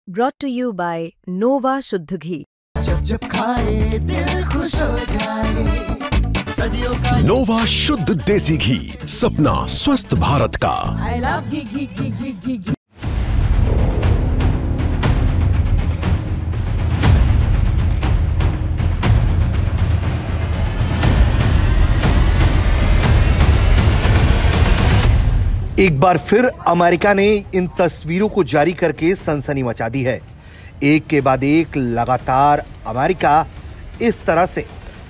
Brought to you by Nova शुद्ध घी। जब जब खाए दिल खुश हो जाए, सदियों का नोवा शुद्ध देसी घी, सपना स्वस्थ भारत का। I love घी घी घी घी घी घी। एक बार फिर अमेरिका ने इन तस्वीरों को जारी करके सनसनी मचा दी है। एक के बाद एक लगातार अमेरिका इस तरह से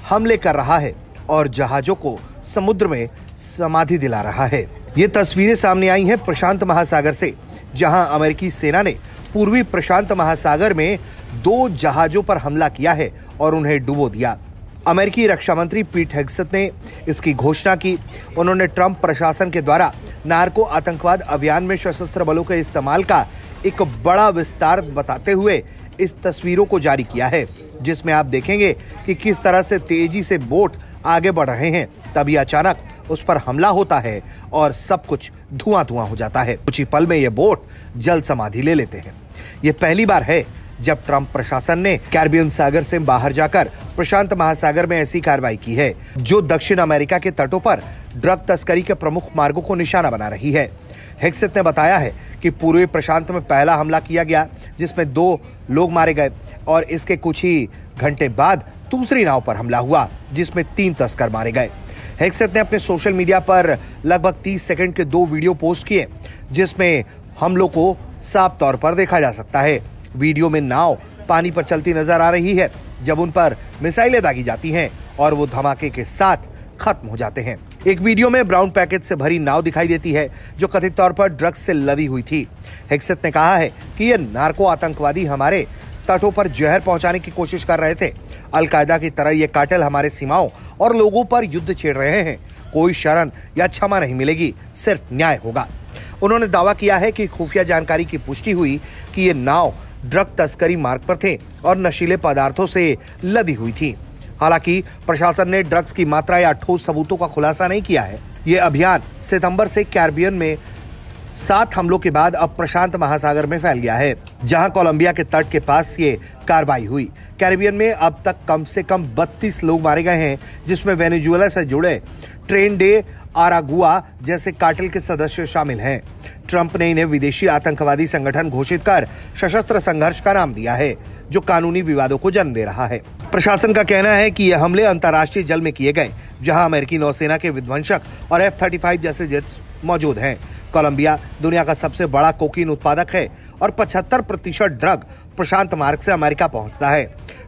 हमले कर रहा है और जहाजों को समुद्र में समाधि दिला रहा है। ये तस्वीरें सामने आई हैं प्रशांत महासागर से, जहां अमेरिकी सेना ने पूर्वी प्रशांत महासागर में 2 जहाजों पर हमला किया है और उन्हें डुबो दिया। अमेरिकी रक्षा मंत्री पीट हेग्सेथ ने इसकी घोषणा की। उन्होंने ट्रंप प्रशासन के द्वारा नार्को आतंकवाद अभियान में सशस्त्र बलों के इस्तेमाल का एक बड़ा विस्तार बताते हुए इस तस्वीरों को जारी किया है, जिसमें आप देखेंगे कि किस तरह से तेजी से बोट आगे बढ़ रहे हैं। तभी अचानक उस पर हमला होता है और सब कुछ धुआं धुआं हो जाता है। कुछ ही पल में ये बोट जल समाधि ले लेते हैं। ये पहली बार है जब ट्रंप प्रशासन ने कैरिबियन सागर से बाहर जाकर प्रशांत महासागर में ऐसी कार्रवाई की है, जो दक्षिण अमेरिका के तटों पर ड्रग तस्करी के प्रमुख मार्गों को निशाना बना रही है। हेग्सेथ ने बताया है कि पूर्वी प्रशांत में पहला हमला किया गया, जिसमें 2 लोग मारे गए और इसके कुछ ही घंटे बाद दूसरी नाव पर हमला हुआ, जिसमें 3 तस्कर मारे गए। हेग्सेथ ने अपने सोशल मीडिया पर लगभग 30 सेकंड के 2 वीडियो पोस्ट किए, जिसमें हमलों को साफ तौर पर देखा जा सकता है। वीडियो में नाव पानी पर चलती नजर आ रही है जब उन पर मिसाइलें दागी जाती हैं और वो धमाके के साथ खत्म हो जाते हैं। एक वीडियो में ब्राउन पैकेज से भरी नाव दिखाई देती है, जो कथित तौर पर ड्रग्स से लदी हुई थी। हेग्सेथ ने कहा है कि ये नार्को आतंकवादी हमारे तटों पर जहर पहुंचाने की कोशिश कर रहे थे। अलकायदा की तरह ये कार्टेल हमारे सीमाओं और लोगों पर युद्ध छेड़ रहे हैं। कोई शरण या क्षमा नहीं मिलेगी, सिर्फ न्याय होगा। उन्होंने दावा किया है कि खुफिया जानकारी की पुष्टि हुई कि ये नाव ड्रग तस्करी मार्ग पर थे और नशीले पदार्थों से लदी हुई थी। हालांकि प्रशासन ने ड्रग्स की मात्रा या ठोस सबूतों का खुलासा नहीं किया है। ये अभियान सितंबर से कैरिबियन में 7 हमलों के बाद अब प्रशांत महासागर में फैल गया है, जहां कोलंबिया के तट के पास ये कार्रवाई हुई। कैरिबियन में अब तक कम से कम 32 लोग मारे गए हैं, जिसमें वेनेजुएला से जुड़े ट्रेन डे आरागुआ जैसे कार्टेल के सदस्य शामिल हैं। ट्रंप ने इन्हें विदेशी आतंकवादी संगठन घोषित कर सशस्त्र संघर्ष का नाम दिया है, जो कानूनी विवादों को जन्म दे रहा है। प्रशासन का कहना है कि यह हमले अंतर्राष्ट्रीय जल में किए गए, जहां अमेरिकी नौसेना के विध्वंसक और F-35 जैसे जेट्स मौजूद हैं। कोलंबिया दुनिया का सबसे बड़ा कोकीन उत्पादक है और 75% ड्रग प्रशांत मार्ग से अमेरिका पहुंचता है।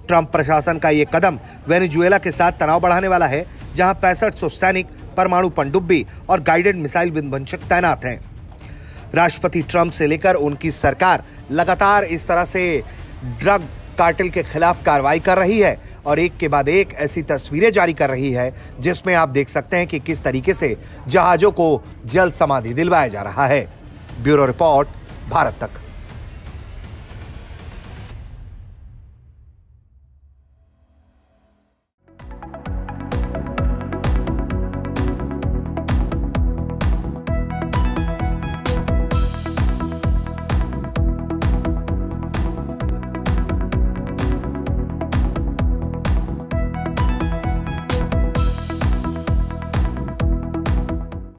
ट्रंप प्रशासन का ये कदम वेनेजुएला के साथ तनाव बढ़ाने वाला है, जहां 6500 सैनिक, परमाणु पनडुब्बी और गाइडेड मिसाइल विध्वंसक तैनात हैं। राष्ट्रपति ट्रंप से लेकर उनकी सरकार लगातार इस तरह से ड्रग कार्टेल के खिलाफ कार्रवाई कर रही है और एक के बाद एक ऐसी तस्वीरें जारी कर रही है, जिसमें आप देख सकते हैं कि किस तरीके से जहाजों को जल समाधि दिलवाया जा रहा है। ब्यूरो रिपोर्ट, भारत तक।